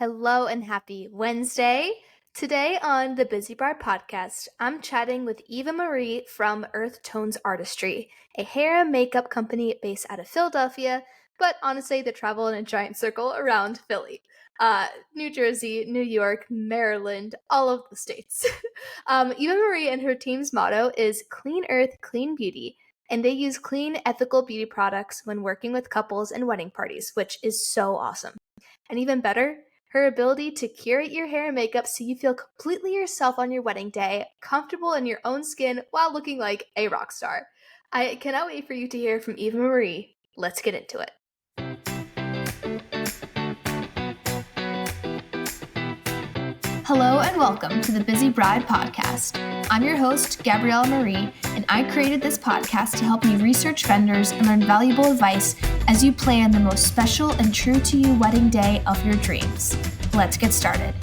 Hello and happy Wednesday. Today on the Busy Bride podcast, I'm chatting with EvaMarie from Earth Tones Artistry, a hair and makeup company based out of Philadelphia, but honestly, they travel in a giant circle around Philly. New Jersey, New York, Maryland, all of the states. EvaMarie and her team's motto is Clean Earth, Clean Beauty, and they use clean, ethical beauty products when working with couples and wedding parties, which is so awesome. And even better, her ability to curate your hair and makeup so you feel completely yourself on your wedding day, comfortable in your own skin while looking like a rock star. I cannot wait for you to hear from EvaMarie. Let's get into it. Hello and welcome to the Busy Bride podcast. I'm your host, Gabriella Marie, and I created this podcast to help you research vendors and learn valuable advice as you plan the most special and true to you wedding day of your dreams. Let's get started.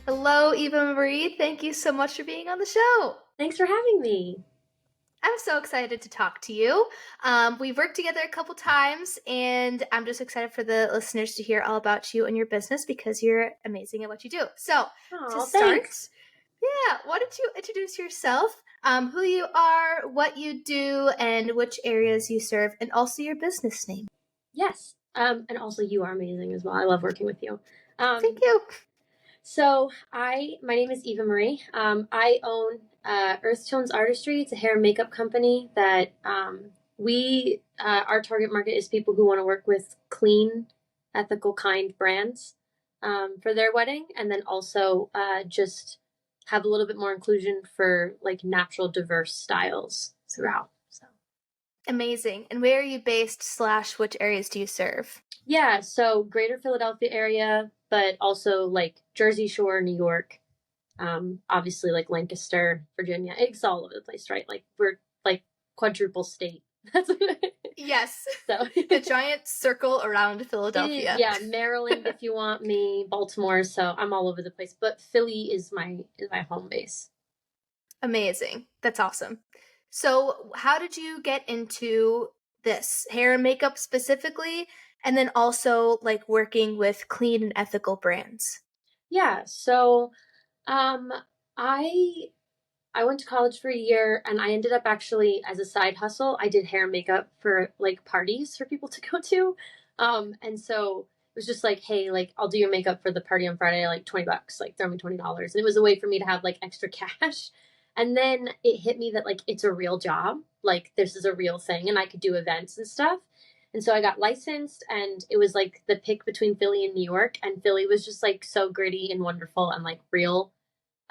Hello, EvaMarie. Thank you so much for being on the show. Thanks for having me. I'm so excited to talk to you. We've worked together a couple times, and I'm just excited for the listeners to hear all about you and your business because you're amazing at what you do. So, to start, thanks. why don't you introduce yourself, who you are, what you do, and which areas you serve, and also your business name. Yes, and also you are amazing as well. I love working with you. Thank you. So my name is EvaMarie. I own Earth Tones Artistry. It's a hair and makeup company that our target market is people who want to work with clean, ethical, kind brands for their wedding, and then also just have a little bit more inclusion for like natural, diverse styles throughout. So amazing. And where are you based / which areas do you serve? Yeah, so greater Philadelphia area, but also like Jersey Shore, New York, obviously like Lancaster, Virginia. It's all over the place, right? Like we're like quadruple state. That's Yes. So the giant circle around Philadelphia. Yeah, Maryland if you want me, Baltimore. So I'm all over the place, but Philly is my home base. Amazing. That's awesome. So, how did you get into this hair and makeup specifically, and then also like working with clean and ethical brands? Yeah, so I went to college for a year and I ended up actually as a side hustle. I did hair and makeup for like parties for people to go to. And so it was just like, hey, like I'll do your makeup for the party on Friday, like $20, like throw me $20. And it was a way for me to have like extra cash. And then it hit me that like it's a real job. Like this is a real thing and I could do events and stuff. And so I got licensed and it was like the pick between Philly and New York. And Philly was just like so gritty and wonderful and like real.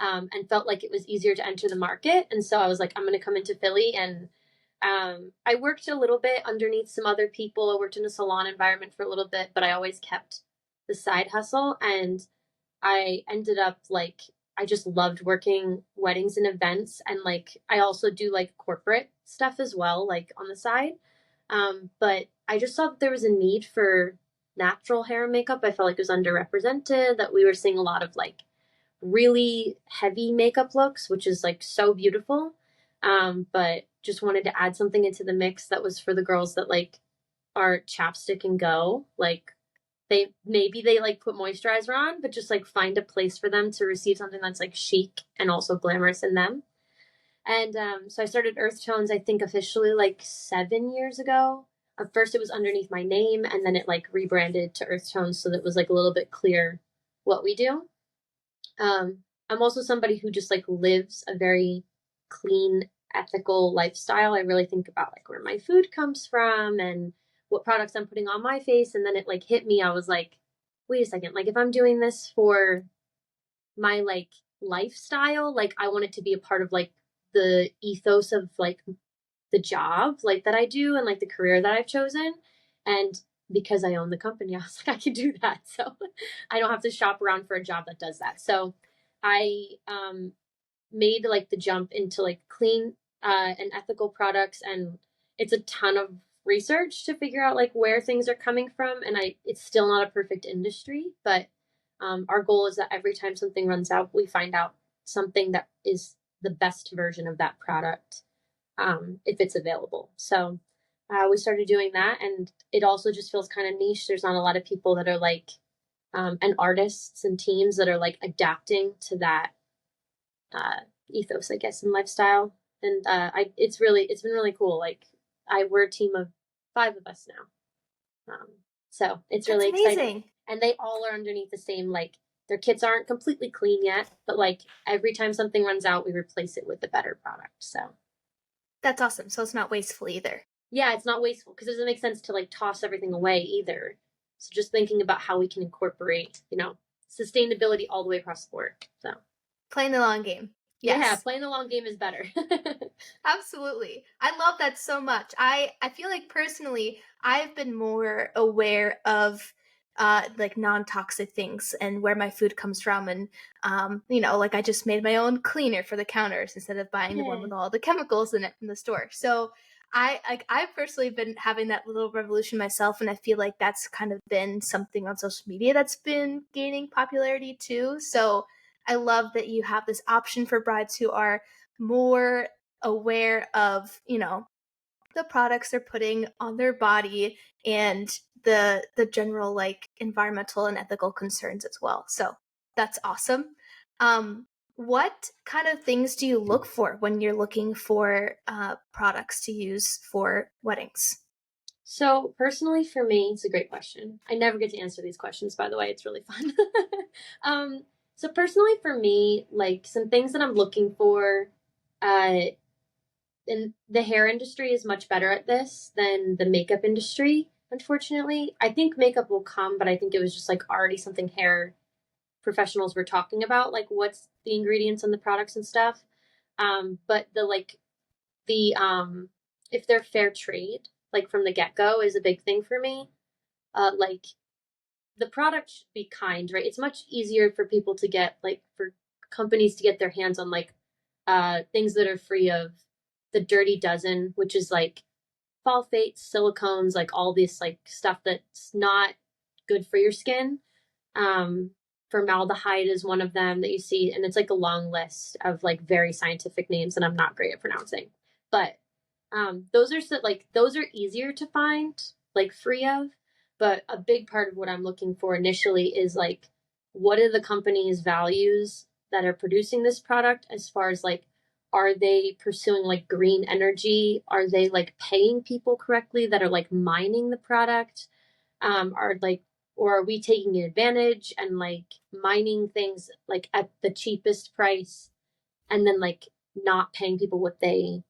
And felt like it was easier to enter the market. And so I was like, I'm going to come into Philly. And I worked a little bit underneath some other people. I worked in a salon environment for a little bit, but I always kept the side hustle. And I ended up like, I just loved working weddings and events. And like, I also do like corporate stuff as well, like on the side. But I just saw that there was a need for natural hair and makeup. I felt like it was underrepresented, that we were seeing a lot of like really heavy makeup looks, which is like so beautiful. But just wanted to add something into the mix that was for the girls that like are chapstick and go. Like they like put moisturizer on, but just like find a place for them to receive something that's like chic and also glamorous in them. And so I started Earth Tones, I think officially like 7 years ago. At first it was underneath my name and then it like rebranded to Earth Tones so that it was like a little bit clear what we do. I'm also somebody who just like lives a very clean, ethical lifestyle. I really think about like where my food comes from and what products I'm putting on my face. And then it like hit me. I was like, wait a second, like if I'm doing this for my like lifestyle, like I want it to be a part of like the ethos of like the job like that I do and like the career that I've chosen. And because I own the company, I was like, I can do that. So I don't have to shop around for a job that does that. So I made like the jump into like clean and ethical products. And it's a ton of research to figure out like where things are coming from. And it's still not a perfect industry, but our goal is that every time something runs out, we find out something that is the best version of that product if it's available. So we started doing that, and it also just feels kind of niche. There's not a lot of people that are like, and artists and teams that are like adapting to that ethos, I guess, and lifestyle. And it's been really cool. Like we're a team of 5 of us now. So it's That's really exciting. amazing. And they all are underneath the same, like, their kits aren't completely clean yet, but like every time something runs out, we replace it with a better product. So That's awesome. So it's not wasteful either. yeah, it's not wasteful because it doesn't make sense to like toss everything away either. So just thinking about how we can incorporate, sustainability all the way across the board. So Playing the long game. yeah, Yes. playing the long game is better. Absolutely. I love that so much. I feel like personally I've been more aware of like non-toxic things and where my food comes from, and like I just made my own cleaner for the counters instead of buying the one with all the chemicals in it from the store. So I've personally been having that little revolution myself, and I feel like that's kind of been something on social media that's been gaining popularity too. So I love that you have this option for brides who are more aware of, the products they're putting on their body and the general like environmental and ethical concerns as well. So that's awesome. What kind of things do you look for when you're looking for products to use for weddings? So personally, for me, it's a great question. I never get to answer these questions, by the way. It's really fun. So personally, for me, like some things that I'm looking for, uh, and the hair industry is much better at this than the makeup industry. Unfortunately, I think makeup will come, but I think it was just like already something hair professionals were talking about, like what's the ingredients and the products and stuff. But the if they're fair trade, like from the get go, is a big thing for me. Like the product should be kind, right? It's much easier for people to get, like, for companies to get their hands on like things that are free of the dirty dozen, which is like sulfates, silicones, like all this like stuff that's not good for your skin. Um, Formaldehyde is one of them that you see, and it's like a long list of like very scientific names that I'm not great at pronouncing. But those are easier to find, like free of. But a big part of what I'm looking for initially is like, what are the company's values that are producing this product, as far as like, are they pursuing like green energy? Are they like paying people correctly that are like mining the product? Are like, or are we taking advantage and like mining things like at the cheapest price, and then like not paying people what they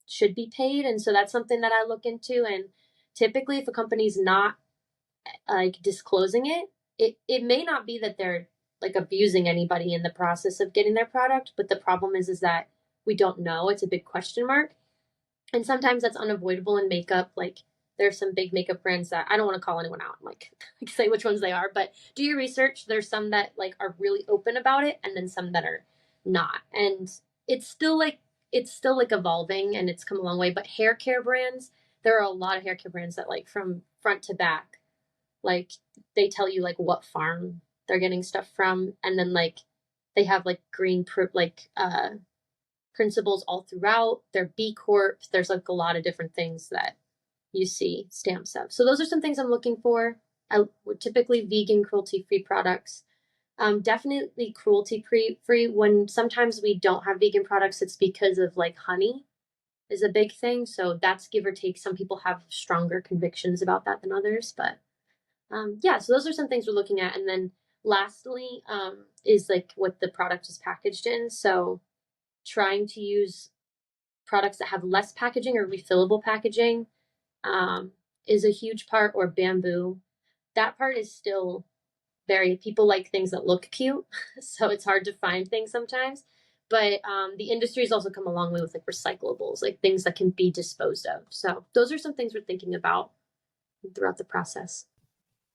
should be paid? And so that's something that I look into. And typically, if a company's not like disclosing it, it may not be that they're like abusing anybody in the process of getting their product, but the problem is that we don't know. It's a big question mark. And sometimes that's unavoidable in makeup. Like there's some big makeup brands that I don't want to call anyone out, like say which ones they are, but do your research. There's some that like are really open about it, and then some that are not. And it's still like evolving, and it's come a long way. But hair care brands, there are a lot of hair care brands that like from front to back, like they tell you like what farm they're getting stuff from, and then like they have like principles all throughout. They're B Corp. There's like a lot of different things that you see stamps of. So those are some things I'm looking for. I would typically vegan, cruelty-free products. Definitely cruelty-free. When sometimes we don't have vegan products, it's because of like honey is a big thing. So that's give or take. Some people have stronger convictions about that than others. But yeah, so those are some things we're looking at. And then lastly, is like what the product is packaged in. So trying to use products that have less packaging or refillable packaging is a huge part, or bamboo. That part is still very, people like things that look cute, so it's hard to find things sometimes. But the industry has also come a long way with like recyclables, like things that can be disposed of. So those are some things we're thinking about throughout the process.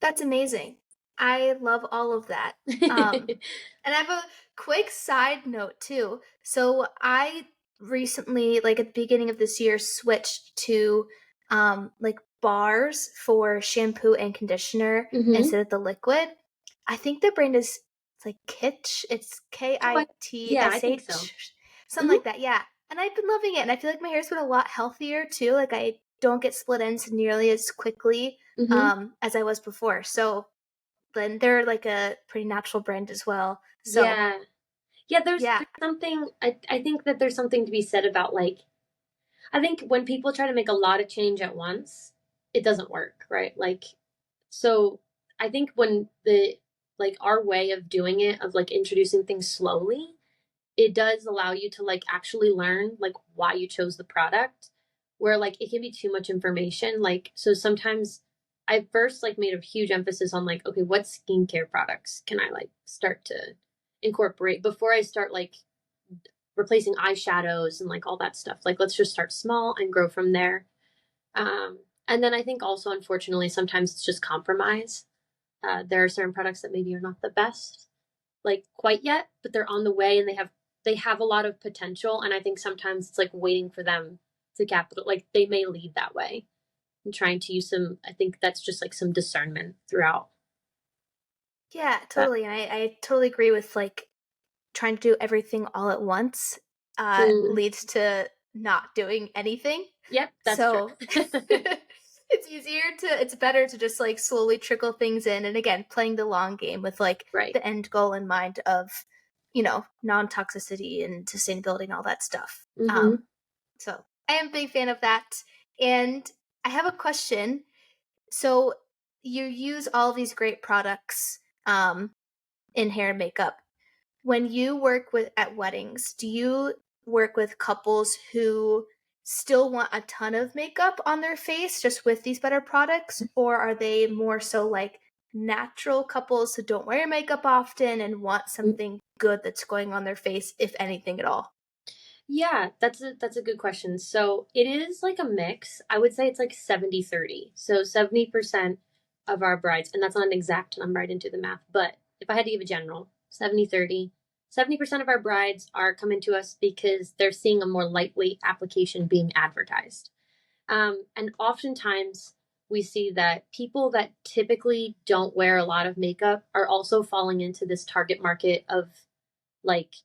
That's amazing. I love all of that. And I have a quick side note too. So I recently, like at the beginning of this year, switched to like bars for shampoo and conditioner Mm-hmm. instead of the liquid. I think the brand is it's like Kitsch. It's Oh, yeah, I think so. Kitsh. something like that, yeah. And I've been loving it, and I feel like my hair's been a lot healthier too. Like I don't get split ends nearly as quickly Mm-hmm. as I was before. So then they're like a pretty natural brand as well. So Yeah. Yeah, yeah, there's something I think that there's something to be said about like I think when people try to make a lot of change at once, it doesn't work, right? Like so I think when the like our way of doing it of like introducing things slowly, it does allow you to like actually learn like why you chose the product where like it can be too much information like so sometimes I first like made a huge emphasis on like okay what skincare products can I like start to incorporate before I start like replacing eyeshadows and like all that stuff like let's just start small and grow from there and then I think also unfortunately sometimes it's just compromise there are certain products that maybe are not the best like quite yet, but they're on the way and they have a lot of potential. And I think sometimes it's like waiting for them to capital like they may lead that way and trying to use some I think that's just like some discernment throughout. yeah, But totally. And I totally agree with like trying to do everything all at once mm, leads to not doing anything. yep, that's true. So it's better to just like slowly trickle things in. And again, playing the long game with like Right. the end goal in mind of, non toxicity and sustainability and all that stuff. Mm-hmm. So I am a big fan of that. And I have a question. So you use all these great products in hair and makeup. When you work with at weddings, do you work with couples who still want a ton of makeup on their face just with these better products, or are they more so like natural couples who don't wear makeup often and want something good that's going on their face, if anything at all? Yeah, that's a good question. So it is like a mix. I would say it's like 70-30. So 70% of our brides, and that's not an exact number, I didn't do the math, but if I had to give a general, 70-30, 70% of our brides are coming to us because they're seeing a more lightweight application being advertised. And oftentimes we see that people that typically don't wear a lot of makeup are also falling into this target market of like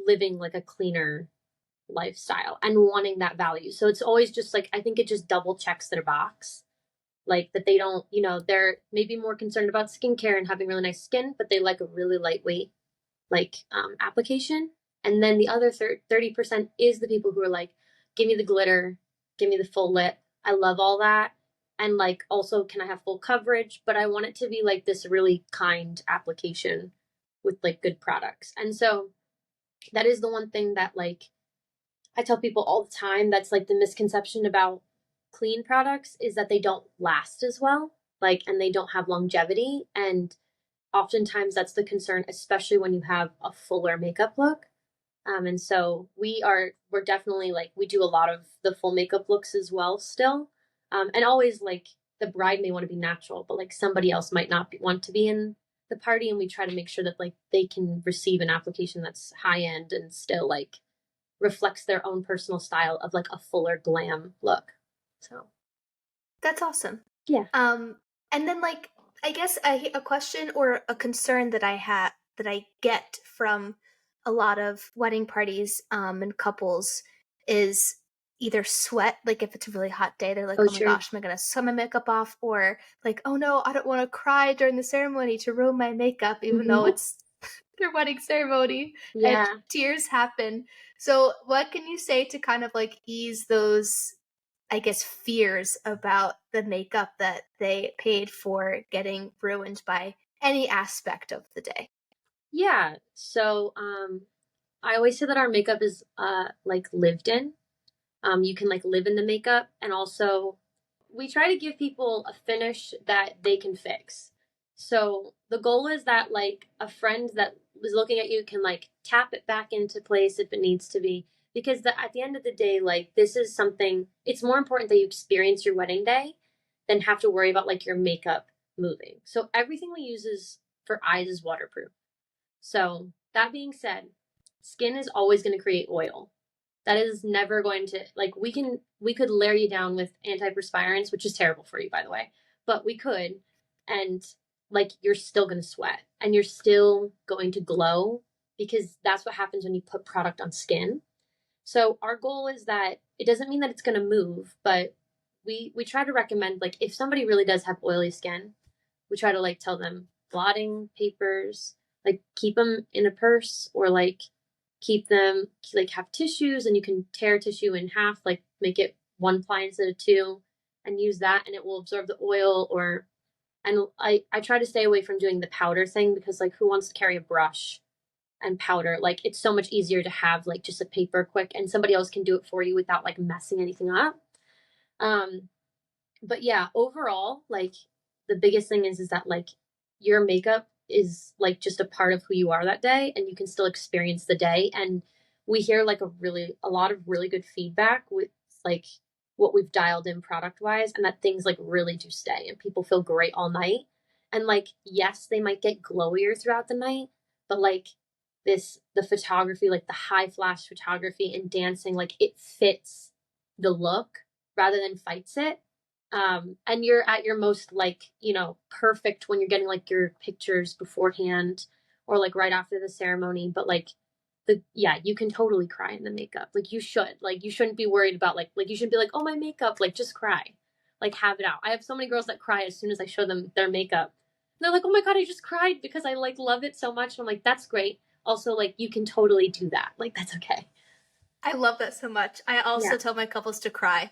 living like a cleaner lifestyle and wanting that value. So it's always just like I think it just double checks their box. Like that they don't, they're maybe more concerned about skincare and having really nice skin, but they like a really lightweight like application. And then the other 30% is the people who are like, give me the glitter, give me the full lip. I love all that. And like also can I have full coverage, but I want it to be like this really kind application with like good products. And so that is the one thing that like I tell people all the time that's like the misconception about clean products is that they don't last as well, like, and they don't have longevity. And oftentimes that's the concern, especially when you have a fuller makeup look. And so we're definitely like, we do a lot of the full makeup looks as well still. And always like the bride may want to be natural, but like somebody else might not want to be in the party. And we try to make sure that like they can receive an application that's high end and still like reflects their own personal style of like a fuller glam look. So That's awesome. yeah. Um, and then like I guess a question or a concern that I get from a lot of wedding parties and couples is either sweat, like if it's a really hot day, they're like, Oh oh my sure. gosh, am I gonna sweat my makeup off? Or like, oh no, I don't want to cry during the ceremony to ruin my makeup, even though Mm-hmm. it's their wedding ceremony and Yeah. tears happen. So what can you say to kind of like ease those, I guess, fears about the makeup that they paid for getting ruined by any aspect of the day? Yeah. So I always say that our makeup is like lived in. You can like live in the makeup and also we try to give people a finish that they can fix. So the goal is that like a friend that was looking at you can like tap it back into place if it needs to be. Because at the end of the day, like this is something, it's more important that you experience your wedding day than have to worry about like your makeup moving. So everything we use is for eyes is waterproof. So that being said, skin is always going to create oil. That is never going to like we could layer you down with antiperspirants, which is terrible for you by the way, but we could and like you're still going to sweat and you're still going to glow because that's what happens when you put product on skin. So our goal is that it doesn't mean that it's going to move, but we try to recommend, like, if somebody really does have oily skin, we try to like tell them blotting papers, like keep them in a purse, or like keep them, like have tissues, and you can tear tissue in half, like make it one ply instead of two, and use that, and it will absorb the oil. Or and I try to stay away from doing the powder thing, because like who wants to carry a brush and powder? Like it's so much easier to have like just a paper quick, and somebody else can do it for you without like messing anything up. um but yeah, overall, like the biggest thing is that like your makeup is like just a part of who you are that day, and you can still experience the day. And we hear like a lot of really good feedback with like what we've dialed in product wise, and that things like really do stay and people feel great all night. And like, yes, they might get glowier throughout the night, but like the photography, like the high flash photography and dancing, like it fits the look rather than fights it. And you're at your most like, perfect when you're getting like your pictures beforehand, or like right after the ceremony. But like yeah, you can totally cry in the makeup. Like you shouldn't be worried about like you shouldn't be like, oh, my makeup, like just cry, like have it out. I have so many girls that cry as soon as I show them their makeup. And they're like, oh my God, I just cried because I like love it so much. And I'm like, that's great. Also, like you can totally do that. Like that's okay. I love that so much. I also Yeah. tell my couples to cry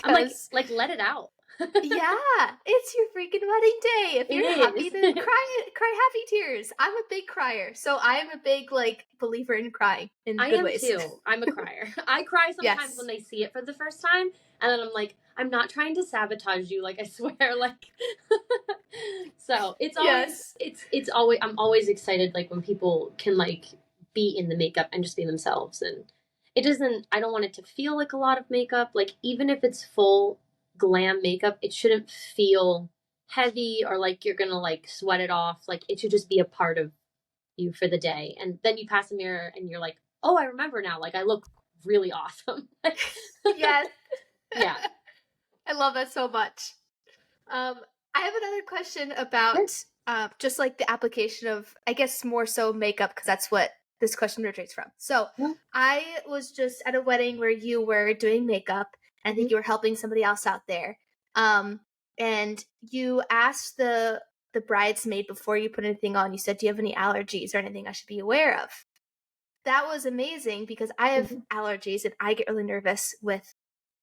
I'm because like let it out. yeah, it's your freaking wedding day. If It you're happy, is. then cry happy tears. I'm a big crier, so I am a big like believer in crying in I good am ways. too. I'm a crier. I cry sometimes when Yes. they see it for the first time, and then I'm like, I'm not trying to sabotage you, like I swear, like. So Yes. it's always, I'm always excited like when people can like be in the makeup and just be themselves. And it doesn't, I don't want it to feel like a lot of makeup. Like even if it's full glam makeup, it shouldn't feel heavy or like you're gonna like sweat it off. Like it should just be a part of you for the day. And then you pass a mirror and you're like, oh, I remember now. Like I look really awesome. Yes. Yeah. I love that so much. Um, I have another question Sure. about just like the application of, I guess, more so makeup, because that's what this question originates from. So Yeah. I was just at a wedding where you were doing makeup, and I Mm-hmm. think you were helping somebody else out there. Um, and you asked the bridesmaid before you put anything on, you said, do you have any allergies or anything I should be aware of? That was amazing because I have Mm-hmm. allergies and I get really nervous with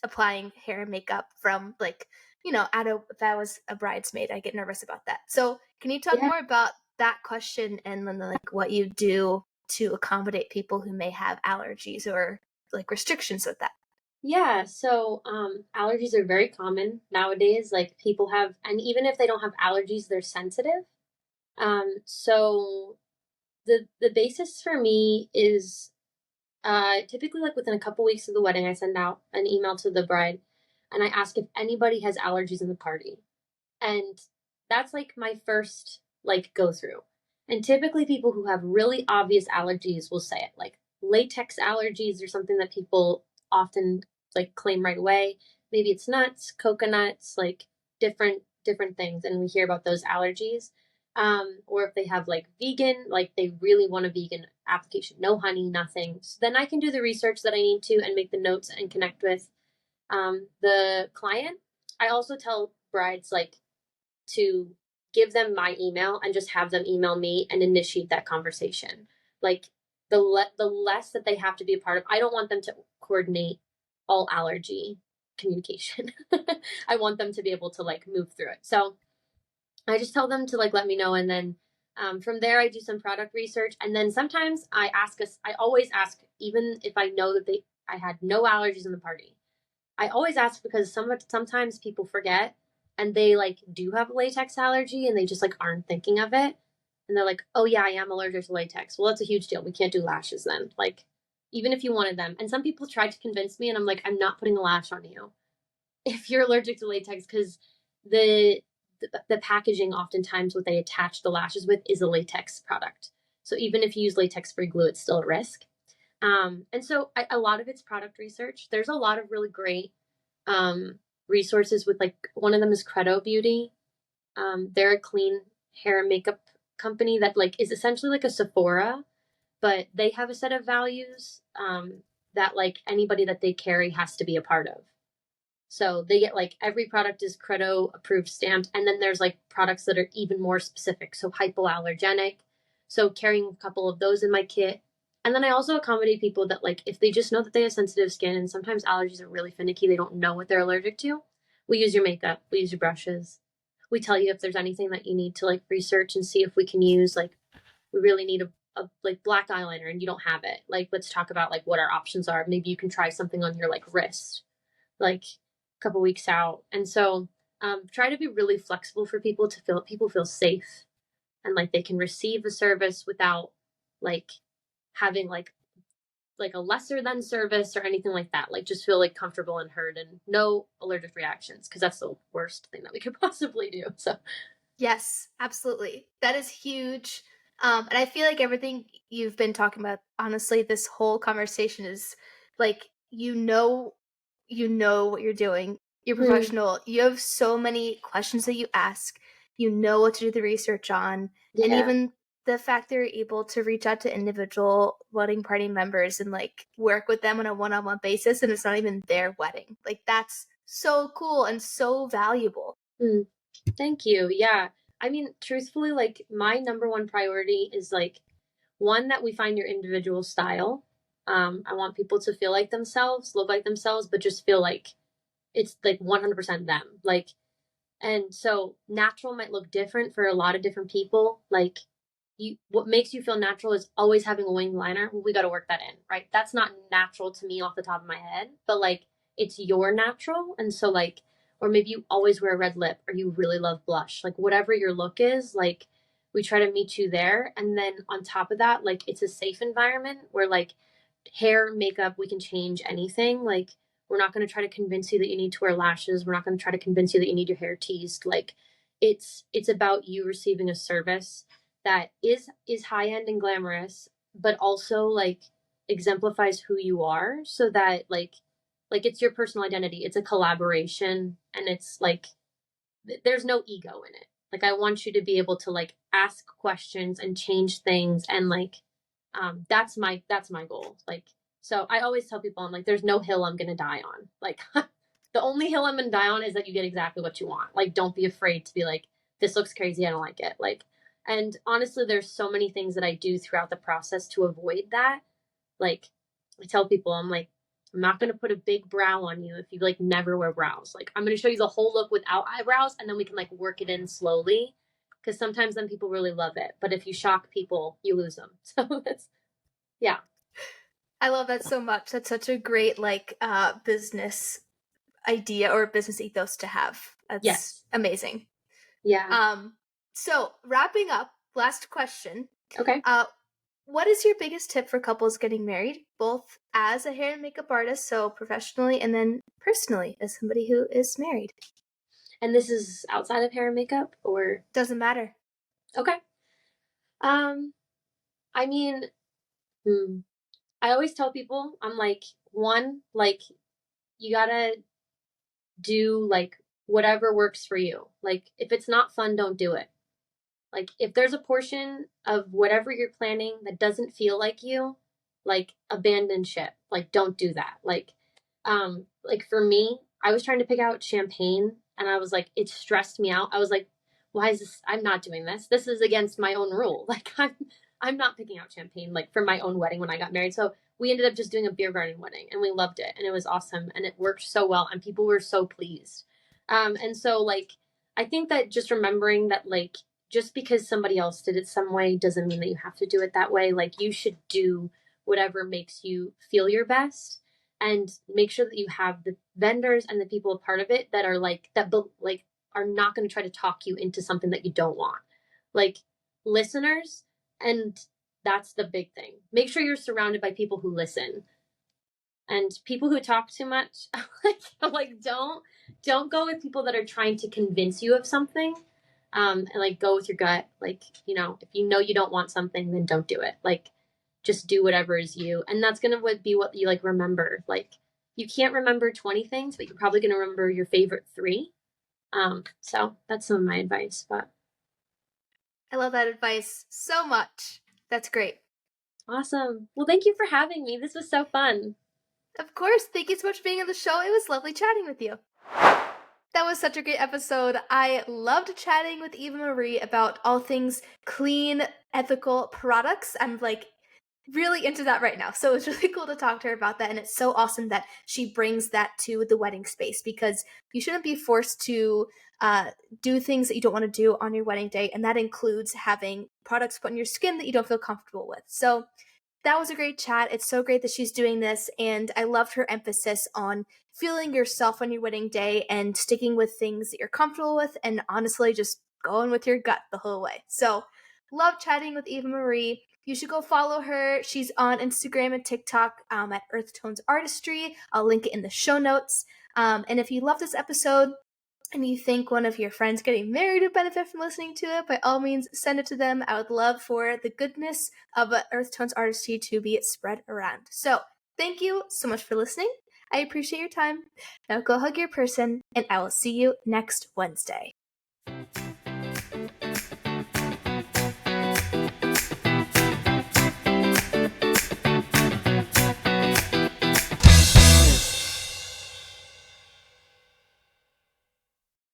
applying hair and makeup from like, if I was a bridesmaid, I get nervous about that. So can you talk Yeah. more about that question, and then like what you do to accommodate people who may have allergies or like restrictions with that? Yeah, so allergies are very common nowadays. Like people have, and even if they don't have allergies, they're sensitive. So the basis for me is typically like within a couple weeks of the wedding, I send out an email to the bride, and I ask if anybody has allergies in the party. And that's like my first like go through. And typically people who have really obvious allergies will say it, like latex allergies or something that people often like claim right away. Maybe it's nuts, coconuts, like different things, and we hear about those allergies. Or if they have like vegan, like they really want a vegan application, no honey, nothing. So then I can do the research that I need to and make the notes and connect with the client. I also tell brides like to give them my email and just have them email me and initiate that conversation. Like the less that they have to be a part of. I don't want them to coordinate all allergy communication. I want them to be able to like move through it. So I just tell them to like let me know, and then from there I do some product research, and then sometimes I ask us. I always ask, even if I know that I had no allergies in the party. I always ask because sometimes people forget, and they like do have a latex allergy and they just like aren't thinking of it. And they're like, "Oh yeah, I am allergic to latex." Well, that's a huge deal. We can't do lashes then. Like even if you wanted them. And some people try to convince me, and I'm like, "I'm not putting a lash on you if you're allergic to latex, because the the packaging, oftentimes what they attach the lashes with is a latex product. So even if you use latex free glue, it's still a risk. And so a lot of it's product research. There's a lot of really great um, resources with like one of them is Credo Beauty. They're a clean hair and makeup company that like is essentially like a Sephora, but they have a set of values that like anybody that they carry has to be a part of. So they get like every product is Credo approved stamped. And then there's like products that are even more specific. So hypoallergenic. So carrying a couple of those in my kit. And then I also accommodate people that like if they just know that they have sensitive skin and sometimes allergies are really finicky, they don't know what they're allergic to. We use your makeup, we use your brushes. We tell you if there's anything that you need to like research and see if we can use like we really need a like black eyeliner and you don't have it. Like let's talk about like what our options are. Maybe you can try something on your like wrist like a couple weeks out. And so try to be really flexible for people feel safe and like they can receive a service without like having like a lesser than service or anything like that. Like just feel like comfortable and heard and no allergic reactions because that's the worst thing that we could possibly do. So Yes, absolutely. That is huge. And I feel like everything you've been talking about, honestly, this whole conversation is like you know what you're doing. You're mm, professional. You have so many questions that you ask. You know what to do the research on. And yeah. even the fact that you're able to reach out to individual wedding party members and like work with them on a one-on-one basis and it's not even their wedding. Like that's so cool and so valuable. Mm. Thank you. Yeah. I mean, truthfully, like my number one priority is like one that we find your individual style. I want people to feel like themselves, look like themselves, but just feel like it's like 100% them. Like, and so natural might look different for a lot of different people. Like, what makes you feel natural is always having a winged liner. Well, we got to work that in, right? That's not natural to me off the top of my head, but like it's your natural. And so, like, or maybe you always wear a red lip or you really love blush, like, whatever your look is, like, we try to meet you there. And then on top of that, like, it's a safe environment where, like, hair, makeup, we can change anything. Like, we're not going to try to convince you that you need to wear lashes. We're not going to try to convince you that you need your hair teased. Like, it's about you receiving a service that is high end and glamorous, but also like exemplifies who you are, so that like it's your personal identity. It's a collaboration, and it's like there's no ego in it. Like I want you to be able to like ask questions and change things, and like that's my goal. Like so I always tell people I'm like there's no hill I'm gonna die on. Like the only hill I'm gonna die on is that you get exactly what you want. Like don't be afraid to be like this looks crazy, I don't like it. Like and honestly there's so many things that I do throughout the process to avoid that. Like I tell people I'm like I'm not going to put a big brow on you if you like never wear brows. Like I'm going to show you the whole look without eyebrows and then we can like work it in slowly because sometimes then people really love it. But if you shock people, you lose them. So that's yeah. I love that so much. That's such a great like business idea or business ethos to have. That's Yes. amazing. Yeah. Um so wrapping up, last question. Okay. Uh what is your biggest tip for couples getting married, both as a hair and makeup artist, so professionally, and then personally as somebody who is married? And this is outside of hair and makeup or Doesn't matter. okay. Um I mean, hmm, I always tell people I'm like one like you got to do like whatever works for you. Like if it's not fun, don't do it. Like if there's a portion of whatever you're planning that doesn't feel like you, like abandon ship. Like don't do that. Like for me, I was trying to pick out champagne and I was like it stressed me out. I was like why is this I'm not doing this. This is against my own rule. Like I'm not picking out champagne like for my own wedding when I got married. So we ended up just doing a beer garden wedding and we loved it and it was awesome and it worked so well and people were so pleased. And so like I think that just remembering that like just because somebody else did it some way doesn't mean that you have to do it that way. Like you should do whatever makes you feel your best and make sure that you have the vendors and the people a part of it that are like that like are not going to try to talk you into something that you don't want. Like listeners and that's the big thing. Make sure you're surrounded by people who listen and people who talk too much. like don't go with people that are trying to convince you of something and like go with your gut. Like if you know you don't want something then don't do it. Like just do whatever is you and that's gonna be what you like remember. Like you can't remember 20 things but you're probably gonna remember your favorite three. So that's some of my advice. But I love that advice so much. That's great. awesome. Well, thank you for having me. This was so fun. Of course. Thank you so much for being on the show. It was lovely chatting with you. That was such a great episode. I loved chatting with EvaMarie about all things clean, ethical products. I'm like really into that right now. So it's really cool to talk to her about that. And it's so awesome that she brings that to the wedding space, because you shouldn't be forced to do things that you don't want to do on your wedding day. And that includes having products put on your skin that you don't feel comfortable with. So that was a great chat. It's so great that she's doing this, and I loved her emphasis on feeling yourself on your wedding day and sticking with things that you're comfortable with, and honestly just going with your gut the whole way. So, love chatting with EvaMarie. You should go follow her. She's on Instagram and TikTok at Earth Tones Artistry. I'll link it in the show notes. And if you love this episode, and you think one of your friends getting married would benefit from listening to it, by all means, send it to them. I would love for the goodness of Earth Tones Artistry to be spread around. So, thank you so much for listening. I appreciate your time. Now go hug your person, and I will see you next Wednesday.